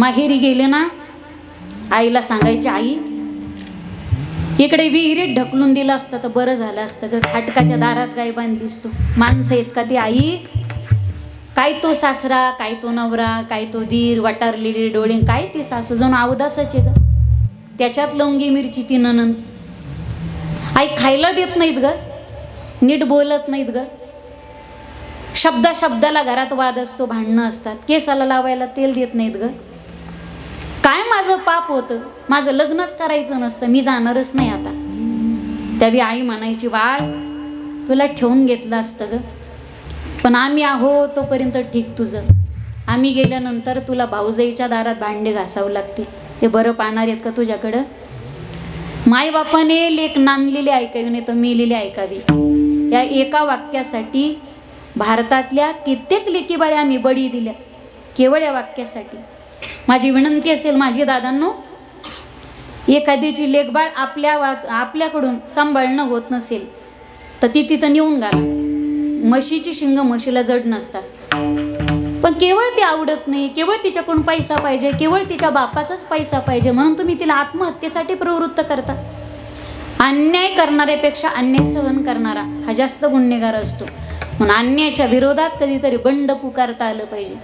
माहेरी गेले ना, आईला सांगायची, आई इकडे विहिरीत ढकलून दिलं असतं तर बरं झालं असतं ग, खाटकाच्या दारात काय बांधलीस तू. माणसं आहेत का ती आई? काय तो सासरा, काय तो नवरा, काय तो दीर, वटारलेली डोळे, काय ती सासू जाऊन अवदासाची ग. त्याच्यात लवंगी मिरची ती नणंद. आई खायला देत नाहीत ग, नीट बोलत नाहीत ग, शब्दा शब्दाला घरात वाद असतो, भांडणं असतात, केसाला लावायला तेल देत नाहीत ग. काय माझं पाप होतं, माझं लग्नच करायचं नसतं, मी जाणारच नाही आता. त्यावेळी आई म्हणायची, बाळ तुला ठेवून घेतलं असतं ग, पण आम्ही आहो तोपर्यंत ठीक तुझं, आम्ही गेल्यानंतर तुला भाऊजाईच्या दारात भांडे घासावं लागतील, ते बरं पाहणार आहेत का तुझ्याकडं? मायबापाने लेक नांदलेली ऐकावी नाही तर मेलेली ऐकावी. या एका वाक्यासाठी भारतातल्या कित्येक लेकीबाळ्या आम्ही बळी दिल्या, केवळ या वाक्यासाठी. माझी विनंती असेल माझी दादांनो, एखादीची लेकबाळ आपल्याकडून सांभाळणं होत नसेल तर ती तिथं नेऊन घाला. म्हशीची शिंग म्हशीला जड नसतात, पण केवळ ती आवडत नाही, केवळ तिच्याकडून पैसा पाहिजे, केवळ तिच्या बापाचाच पैसा पाहिजे म्हणून तुम्ही तिला आत्महत्येसाठी प्रवृत्त करता. अन्याय करणाऱ्यापेक्षा अन्याय सहन करणारा हा जास्त गुन्हेगार असतो. म्हणून अन्यायाच्या विरोधात कधीतरी बंड पुकारता आलं पाहिजे.